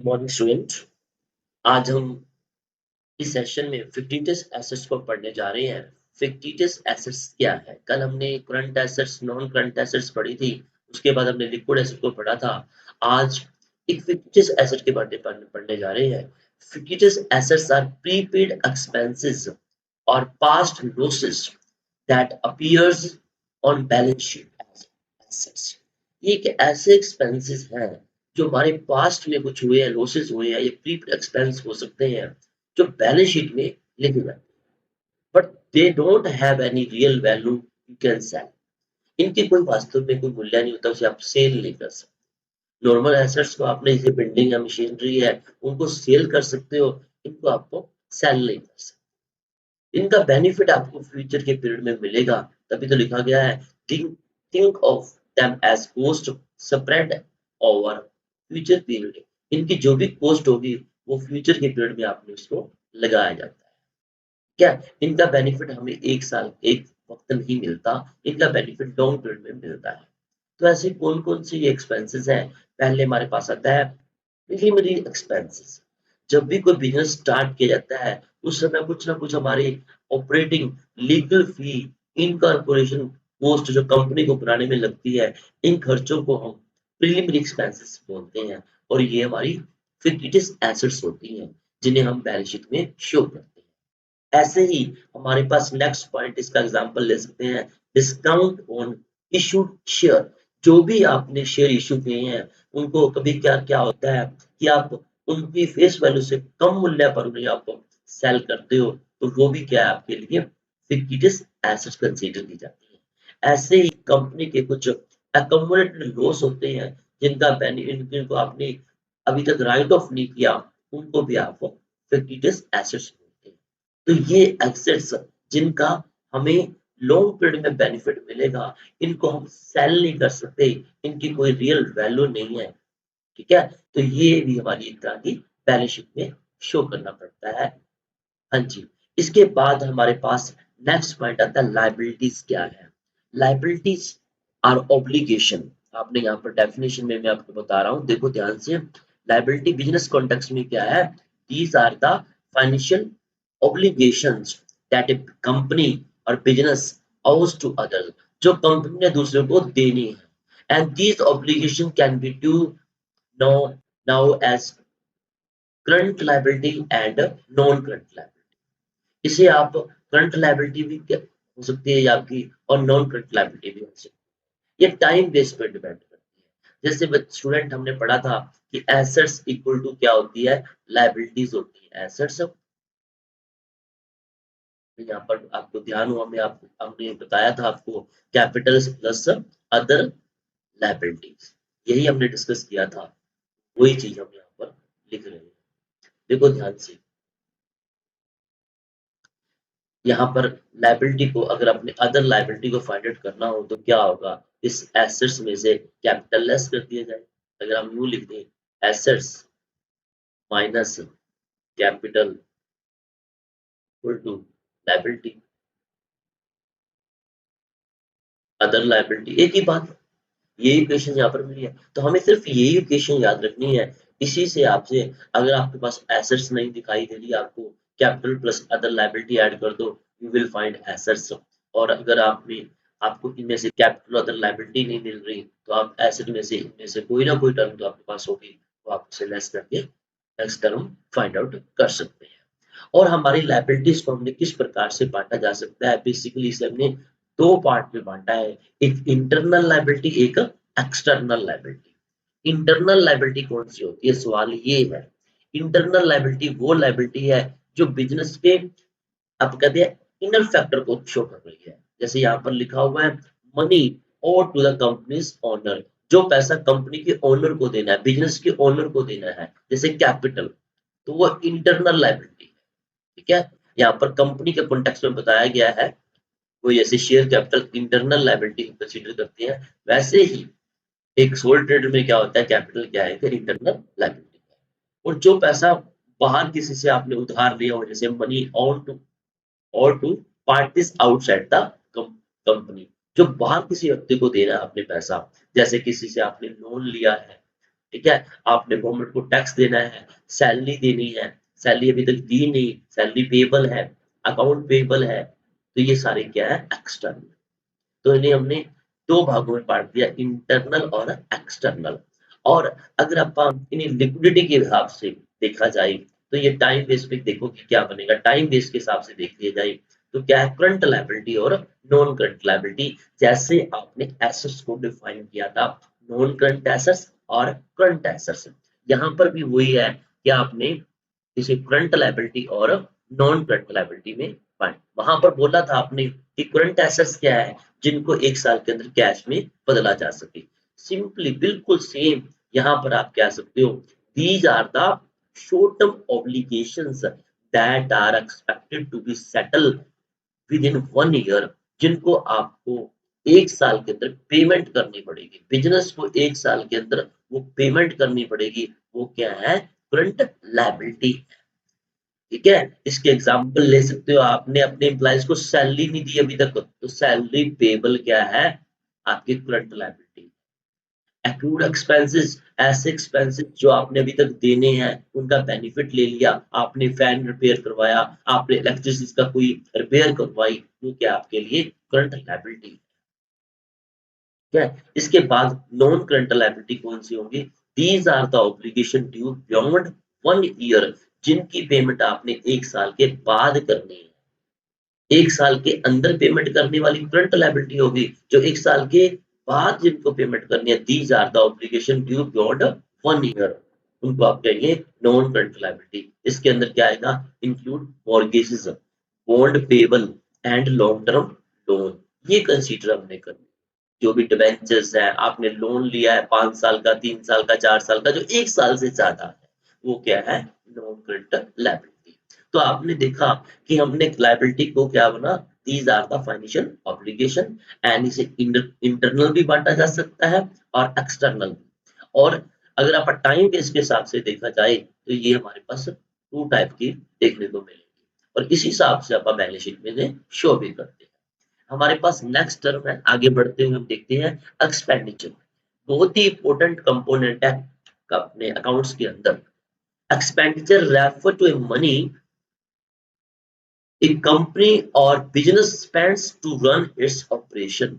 Good morning student. आज हम इस सेशन में फिक्टिटियस एसेट्स को पढ़ने जा रहे हैं। फिक्टिटियस एसेट्स क्या है? कल हमने current assets, non current assets पढ़ी थी, उसके बाद हमने लिक्विड एसेट को पढ़ा था। आज एक फिक्टिटियस एसेट के बारे में पढ़ने जा रहे हैं। Fictitious assets are prepaid expenses और past losses that appears on balance sheet as assets. ये एक ऐसे एक्सपेंसेस हैं जो हमारे पास्ट में कुछ हुए हैं, लॉसेस हुए हैं, ये प्रीपेड एक्सपेंस हो सकते हैं जो बैलेंस शीट में लिखे जाते हैं, but they don't have any real value you can sell. इनके कोई वास्तव में कोई मूल्य नहीं होता, उसे आप सेल नहीं कर सकते। नॉर्मल एसेट्स को आपने जैसे बिल्डिंग या मशीनरी है, उनको सेल कर सकते हो, इनको आपको सेल नहीं कर सकते। इनका बेनिफिट आपको फ्यूचर के पीरियड में मिलेगा, तभी तो लिखा गया है think of them as cost spread over future period. इनकी जो भी कॉस्ट होगी वो फ्यूचर के पीरियड में आपने उसको लगाया जाता है। क्या इनका बेनिफिट हमें एक साल एक वक्त नहीं मिलता, इनका बेनिफिट लॉन्ग पीरियड में मिलता है। तो ऐसे कौन कौन से ये एक्सपेंसेस हैं? पहले हमारे पास आता है प्रीलिमिनरी एक्सपेंसेस। जब भी कोई बिजनेस स्टार्ट किया जाता है उस समय कुछ ना कुछ हमारी ऑपरेटिंग, लीगल फी, इनकॉर्पोरेशन कॉस्ट जो कंपनी को बनाने में लगती है, इन खर्चों को हम प्रीलिमिनरी एक्सपेंसेस बोलते हैं। और ये हमारी फिक्टिटियस एसेट्स होती हैं जिन्हें हम बैलेंस शीट में शो करते हैं। ऐसे ही हमारे पास नेक्स्ट पॉइंट, इसका एग्जांपल ले सकते हैं डिस्काउंट ऑन इशूड शेयर। जो भी आपने शेयर इशू किए हैं उनको कभी क्या क्या होता है कि आप उनकी फेस वैल्यू से कम मूल्य पर उन्हें आप सेल करते हो, तो वो भी क्या है आपके लिए फिक्टिटियस एसेट्स कंसीडर की जाती है। ऐसे ही कंपनी के कुछ अकमुलेटेड लॉस होते हैं जिनका जिनको आपने अभी तक राइट ऑफ नहीं किया, उनको भी आप फिक्टिटियस एसेट्स बोलते हैं। तो ये एसेट्स जिनका हमें लॉन्ग पीरियड में बेनिफिट मिलेगा, इनको हम सेल नहीं कर सकते, इनकी कोई रियल वैल्यू नहीं है। ठीक है, तो ये भी हमारी एक तरह की बैलेंस शीट में शो करना पड़ता है। हाँ जी, इसके बाद हमारे पास नेक्स्ट पॉइंट आता है लायबिलिटीज क्या है। Liabilities are obligation. आपने यहाँ पर डेफिनेशन में मैं आपको बता रहा हूँ, देखो ध्यान से। लायबिलिटी बिजनेस कॉन्टेक्स्ट में क्या है? These are the financial obligations that a company or business owes to others, जो कंपनी ने दूसरे को देनी है। and these obligation can be due now now as current liability and non current liability। इसे आप करंट लायबिलिटी भी हो सकती है आपकी, और नॉन करंट लायबिलिटी भी हो सकती है। ये टाइम बेस पर डिपेंड करती है। जैसे स्टूडेंट हमने पढ़ा था कि एसेट्स इक्वल टू क्या होती है? लायबिलिटीज होती है। एसेट्स यहाँ पर आपको ध्यान हुआ, मैं आपको हमने बताया था आपको कैपिटल प्लस अदर लायबिलिटीज, यही हमने डिस्कस किया था, वही चीज हम यहाँ पर लिख रहे हैं। देखो ध्यान से, यहाँ पर लायबिलिटी को अगर अपने अदर लायबिलिटी को फाइंड आउट करना हो तो क्या होगा? इस एसेट्स में से कैपिटल लेस कर दिया जाए। अगर हम यूं लिख दें assets minus capital equal to liability, other liability, एक ही बात। यही इक्वेशन यहाँ पर मिली है, तो हमें सिर्फ यही इक्वेशन याद रखनी है। इसी से आपसे, अगर आपके पास एसेट्स नहीं दिखाई दे रही, आपको capital plus other liability add कर दो, यू विल फाइंड एसेट्स। और अगर आपको इनमें से कैपिटल अदर लायबिलिटी नहीं मिल रही, तो आप एसेट में से इनमें से कोई ना कोई टर्म तो आपके पास होगी, तो आप उसे लेस करके नेक्स्ट टर्म फाइंड आउट कर सकते हैं। और हमारी लायबिलिटीज को हमने किस प्रकार से बांटा जा सकता है? बेसिकली इसे हमने दो पार्ट में बांटा है, एक इंटरनल लायबिलिटी, एक एक्सटर्नल लायबिलिटी। इंटरनल लायबिलिटी कौन सी होती है? सवाल ये है। इंटरनल लायबिलिटी वो लायबिलिटी है जो बिजनेस के, आप कहते हैं, इनर फैक्टर को शो कर रही है। जैसे यहाँ पर लिखा हुआ है मनी और टू द कंपनीज ओनर, जो पैसा कंपनी के ओनर को देना है, बिजनेस के ओनर को देना है, जैसे कैपिटल, तो वो इंटरनल लायबिलिटी है। ठीक है, यहाँ पर कंपनी के कॉन्टेक्स्ट में बताया गया है, वो जैसे share capital internal liability consider करते हैं, वैसे ही एक सोल ट्रेड में क्या होता है? कैपिटल क्या है? फिर इंटरनल लायबिलिटी। और जो पैसा बाहर किसी से आपने उधार लिया हो, जैसे मनी ऑन टू और to parties outside the company, जो बाहर किसी व्यक्ति को देना है आपने पैसा, जैसे किसी से आपने लोन लिया है, ठीक है, आपने गवर्नमेंट को टैक्स देना है, सैलरी देनी है, सैलरी अभी तक दी नहीं, सैलरी पेबल है, अकाउंट पेबल है, तो ये सारे क्या है, एक्सटर्नल। तो इन्हें हमने दो भागों में बांट दिया, इंटरनल और एक्सटर्नल। और अगर आप इन्हें लिक्विडिटी के हिसाब से देखा जाए तो ये टाइम बेस पे देखो कि क्या बनेगा, टाइम बेस के हिसाब से देख लिया जाए तो क्या है, करंट लायबिलिटी और नॉन करंट लायबिलिटी। जैसे आपने एसेट्स को डिफाइन किया था, नॉन करंट एसेट्स और करंट एसेट्स, यहाँ पर भी वही है कि आपने इसे करंट लायबिलिटी और नॉन करंट लायबिलिटी में बांट। वहां पर बोला था आपने कि करंट एसेट्स क्या है, जिनको एक साल के अंदर कैश में बदला जा सके। सिंपली बिल्कुल सेम यहाँ पर आप कह सकते हो, these are the short term obligations that are expected to be settle within 1 year, जिनको आपको एक साल के अंदर पेमेंट करनी पड़ेगी, बिजनेस को एक साल के अंदर वो पेमेंट करनी पड़ेगी, वो क्या है, करंट लायबिलिटी। ठीक है, इसके एग्जांपल ले सकते हो, आपने अपने एम्प्लॉइज को सैलरी नहीं दी अभी तक, तो सैलरी पेबल क्या है, आपकी करंट लायबिलिटी। एक्रूड एक्सपेंसेस, ऐसे एक्सपेंसेस जो आपने अभी तक देने हैं, उनका बेनिफिट ले लिया, आपने फैन रिपेयर करवाया, आपने इलेक्ट्रिसिटी का कोई रिपेयर करवाई, वो क्या आपके लिए करंट लायबिलिटी। ठीक है, इसके बाद नॉन करंट लायबिलिटी कौन सी होंगी, these are the obligation due beyond 1 year, जिनकी पेमेंट आपने एक साल के बाद करनी है। एक साल के अंदर पेमेंट करने वाली करंट लायबिलिटी होगी, जो एक साल के बाद जिनको पेमेंट करनी है, these are the obligation due beyond 1 year, उनको आप कहेंगे नॉन करंट लायबिलिटी। इसके अंदर क्या आएगा, include mortgages, bond payable and long term loan, ये कंसीडर हमने करना। जो भी डिबेंचर्स है, आपने लोन लिया है 5 साल का, 3 साल का, 4 साल का, जो एक साल से ज्यादा है, वो क्या है, नॉन करंट लायबिलिटी। तो आपने देखा कि हमने लायबिलिटी को क्या बना, these are the financial obligation, and इसे इंटरनल भी बांटा जा सकता है और एक्सटर्नल भी। और अगर आप टाइम बेस के हिसाब से देखा जाए तो ये हमारे पास टू टाइप की देखने को मिलेगी, और इस हिसाब से आप बैलेंस शीट में शो भी करते हैं। हमारे पास नेक्स्ट टर्म है, आगे बढ़ते हुए हम देखते हैं एक्सपेंडिचर। बहुत ही इंपॉर्टेंट कंपोनेंट है अपने अकाउंट्स के अंदर। Expenditure refer to a money a company or business spends to run its operation।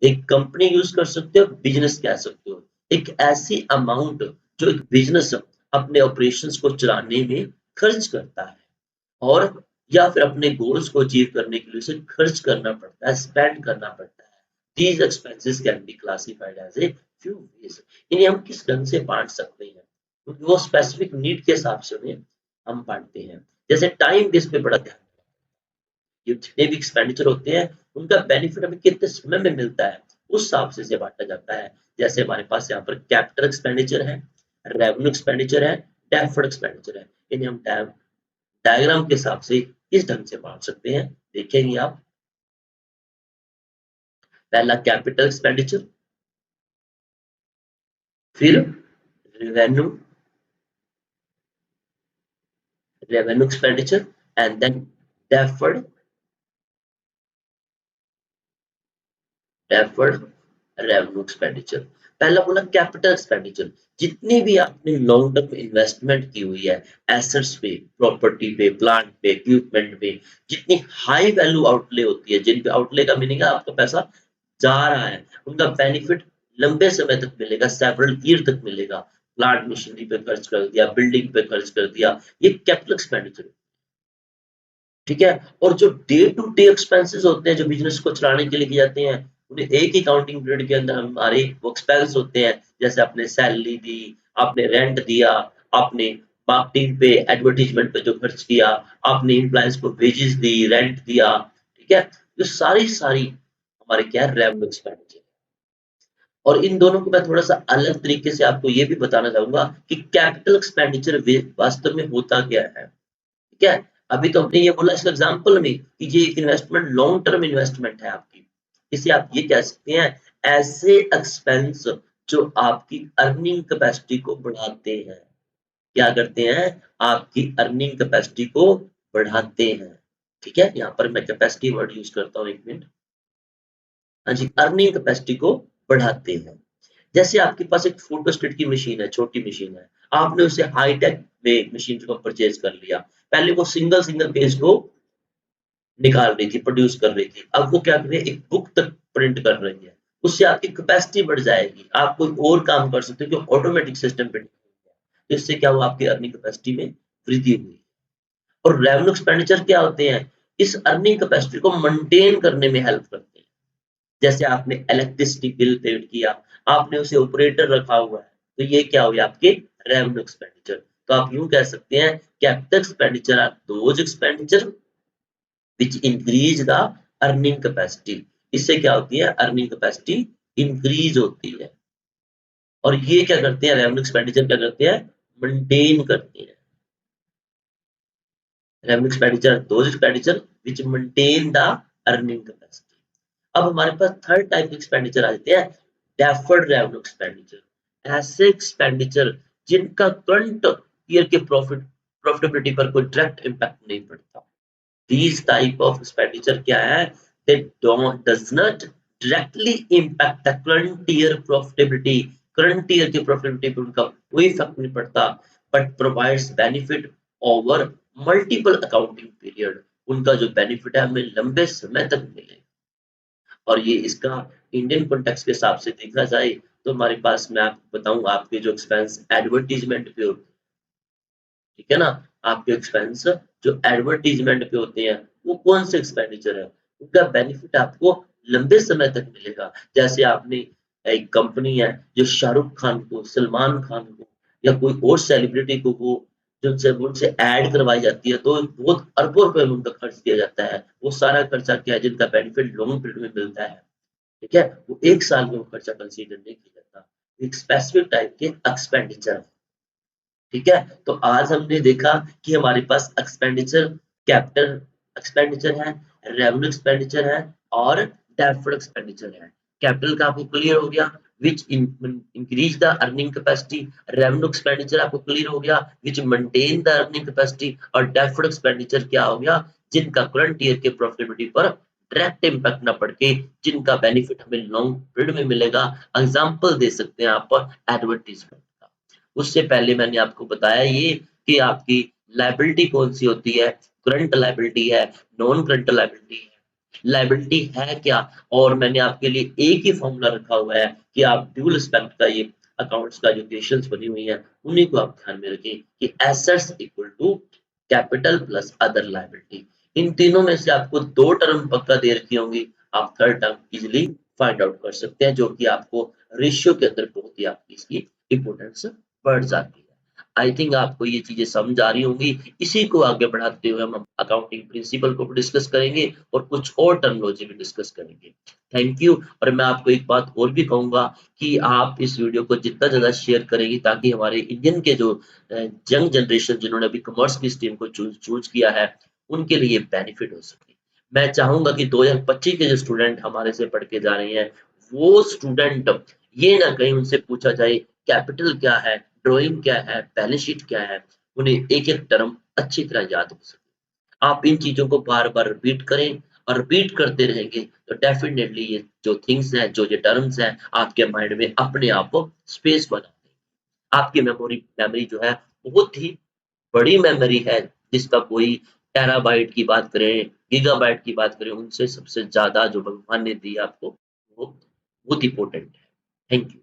एक कंपनी यूज कर सकते हो, बिजनेस कह सकते हो, एक ऐसी अमाउंट जो एक बिजनेस अपने ऑपरेशंस को चलाने में खर्च करता है, और या फिर अपने गोल्स को अचीव करने के लिए उसे खर्च करना पड़ता है, स्पेंड करना पड़ता है। These expenses can be classified as a few ways. इन्हें हम किस ढंग से बांट सकते हैं, क्योंकि वो स्पेसिफिक नीड के हिसाब से उन्हें हम बांटते हैं। जैसे टाइम बेस पे बड़ा ध्यान, ये जितने भी एक्सपेंडिचर होते हैं, उनका बेनिफिट हमें कितने समय में मिलता है, उस हिसाब से इसे बांटा जाता है। जैसे हमारे पास यहाँ पर कैपिटल एक्सपेंडिचर है, रेवेन्यू एक्सपेंडिचर है, डेफर्ड एक्सपेंडिचर है। इन्हें हम डायग्राम के हिसाब से इस ढंग से बांट सकते हैं, देखेंगे आप। पहला कैपिटल एक्सपेंडिचर, फिर revenue revenue expenditure, and then deferred deferred revenue expenditure. पहला बोला कैपिटल एक्सपेंडिचर, जितनी भी आपने लॉन्ग टर्म इन्वेस्टमेंट की हुई है, एसेट्स पे, प्रॉपर्टी पे, प्लांट पे, इक्विपमेंट पे, जितनी हाई वैल्यू आउटले होती है, जिन पे आउटले का मीनिंग है आपका पैसा जा रहा है, उनका बेनिफिट लंबे समय तक मिलेगा, सेवरल ईयर तक मिलेगा। प्लांट मशीनरी पे खर्च कर दिया, बिल्डिंग पे खर्च कर दिया, ये कैपिटल एक्सपेंडिचर। ठीक है, और जो डे टू डे एक्सपेंसेस होते हैं, जो बिजनेस को चलाने के लिए किए जाते हैं, उन्हें एक ही काउंटिंग पीरियड के अंदर हमारे वो एक्सपेंस होते हैं। जैसे आपने सैलरी दी, आपने रेंट दिया, आपने मार्केटिंग पे, एडवर्टीजमेंट पे जो खर्च किया, आपने एम्प्लॉइज को वेजेस दी, रेंट दिया। ठीक है, ये सारी सारी हमारे क्या है, रेवेन्यू एक्सपेंडिचर। और इन दोनों को मैं थोड़ा सा अलग तरीके से आपको ये भी बताना चाहूंगा कि कैपिटल एक्सपेंडिचर वास्तव में होता क्या है। ठीक है, अभी तो हमने ये बोला इसका एग्जांपल में कि ये एक इन्वेस्टमेंट लॉन्ग टर्म इन्वेस्टमेंट है आपकी। इसे आप ये कह सकते हैं, ऐसे एक्सपेंस जो आपकी अर्निंग कैपेसिटी को बढ़ाते हैं। क्या करते हैं, आपकी अर्निंग कैपेसिटी को बढ़ाते हैं। ठीक है, यहाँ पर मैं कैपेसिटी वर्ड यूज करता हूँ, 1 मिनट। हाँ जी, अर्निंग कैपेसिटी को बढ़ाते हैं। जैसे आपके पास एक फोटोस्टेट की मशीन है, छोटी मशीन है, आपने उसे हाईटेक में मशीन को परचेज कर लिया। पहले वो सिंगल पेज को निकाल रही थी, प्रोड्यूस कर रही थी, अब वो क्या कर रही है, एक बुक तक प्रिंट कर रही है। उससे आपकी कैपेसिटी बढ़ जाएगी, आप कोई और काम कर सकते हो क्योंकि ऑटोमेटिक सिस्टम पे। तो इससे क्या हुआ, आपकी अर्निंग कैपेसिटी में वृद्धि हुई। और रेवेन्यू एक्सपेंडिचर क्या होते हैं, इस अर्निंग कैपेसिटी को मेंटेन करने में हेल्प करते हैं। जैसे आपने इलेक्ट्रिसिटी बिल पेड किया, आपने उसे ऑपरेटर रखा हुआ है, तो ये क्या हुआ, आपके रेवेन्यू एक्सपेंडिचर। तो आप यूं कह सकते हैं, capital expenditure are those expenditure which increase the earning capacity। इससे क्या होती है, अर्निंग कैपेसिटी इंक्रीज होती है। और ये क्या करते हैं, रेवेन्यू एक्सपेंडिचर क्या करते हैं, मेंटेन करते हैं। Revenue expenditure those expenditure which maintain the earning capacity. अब हमारे पास थर्ड टाइप के एक्सपेंडिचर आ जाते हैं, डेफर्ड रेवेन्यू एक्सपेंडिचर। ऐसे एक्सपेंडिचर जिनका करंट ईयर के प्रॉफिटेबिलिटी पर कोई डायरेक्ट इम्पैक्ट नहीं पड़ता। These type of expenditure क्या है, they does not directly impact the current year profitability। current year की profitability पर उनका कोई फर्क नहीं पड़ता, but provides benefit over multiple accounting period। उनका जो बेनिफिट है हमें लंबे समय तक मिले। और ये इसका इंडियन कॉन्टेक्स्ट के हिसाब से देखा जाए तो हमारे पास, मैं आपको बताऊं, आपके जो एक्सपेंस एडवर्टीजमेंट पे होते, ठीक है ना, आपके एक्सपेंस जो एडवर्टीजमेंट पे होते हैं, वो कौन से एक्सपेंडिचर है, उनका बेनिफिट आपको लंबे समय तक मिलेगा। जैसे आपने एक कंपनी है जो शाहरुख खान को, सलमान खान को या कोई और सेलिब्रिटी को वो जिनसे उनसे ऐड करवाई जाती है, तो बहुत अरबों रुपए में उनका खर्च किया जाता है। वो सारा खर्चा क्या है, जिनका बेनिफिट लॉन्ग पीरियड में मिलता है, ठीक है, वो एक साल में वो खर्चा कंसीडर नहीं किया जाता। एक स्पेसिफिक टाइप के एक्सपेंडिचर, ठीक है। तो आज हमने देखा कि हमारे पास एक्सपेंडिचर, कैपिटल एक्सपेंडिचर है, रेवेन्यू एक्सपेंडिचर है और डेफर्ड एक्सपेंडिचर है। कैपिटल का आपको क्लियर हो गया, which increase the earning capacity. Revenue expenditure आपको क्लियर हो गया, विच मेंटेन द अर्निंग कैपेसिटी। और डेफर्ड एक्सपेंडिचर क्या हो गया, जिनका करंट ईयर के प्रॉफिटेबिलिटी पर डायरेक्ट इम्पैक्ट ना पड़ के जिनका बेनिफिट हमें लॉन्ग पीरियड में मिलेगा। एग्जांपल दे सकते हैं आप एडवर्टीजमेंट। उससे पहले मैंने आपको बताया ये कि आपकी लायबिलिटी कौन सी होती है, करंट लायबिलिटी है, नॉन करंट लायबिलिटी है। लायबिलिटी है क्या, और मैंने आपके लिए एक ही फॉर्मूला रखा हुआ है कि आप ड्यूल एस्पेक्ट का, ये अकाउंट्स का जो क्वेश्चंस बनी हुई है उन्हीं को आप ध्यान में रखें कि assets equal to capital plus other liability. इन तीनों में से आपको दो टर्म पक्का दे रखी होंगी, आप third term easily find out कर सकते हैं, जो कि आपको रेशियो के अंदर बहुत ही आपकी इसकी इंपोर्टेंस बढ़ जाती है। आई थिंक आपको ये चीजें समझ आ रही होंगी। इसी को आगे बढ़ाते हुए हम अकाउंटिंग प्रिंसिपल को डिस्कस करेंगे और कुछ और टर्मिनोलॉजी भी डिस्कस करेंगे। Thank you. और मैं आपको एक बात और भी कहूंगा कि आप इस वीडियो को जितना ज्यादा शेयर करेंगे, ताकि हमारे इंडियन के जो यंग जनरेशन जिन्होंने अभी कॉमर्स की स्ट्रीम को चूज किया है, उनके लिए बेनिफिट हो सके। मैं चाहूंगा कि 2025 के जो स्टूडेंट हमारे से पढ़ के जा रहे हैं, वो स्टूडेंट ये ना कहीं उनसे पूछा जाए कैपिटल क्या है, ड्राइंग क्या है, बैलेंस शीट क्या है, उन्हें एक एक टर्म अच्छी तरह याद हो सके। आप इन चीजों को बार बार रिपीट करें, और रिपीट करते रहेंगे तो डेफिनेटली ये जो थिंग्स हैं, जो ये टर्म्स हैं, आपके माइंड में अपने आप स्पेस बना देंगे। आपकी मेमोरी जो है बहुत ही बड़ी मेमोरी है, जिसका कोई टेराबाइट की बात करें, गीगाबाइट की बात करें, उनसे सबसे ज्यादा जो भगवान ने दी आपको, वो बहुत इंपॉर्टेंट है। Thank you.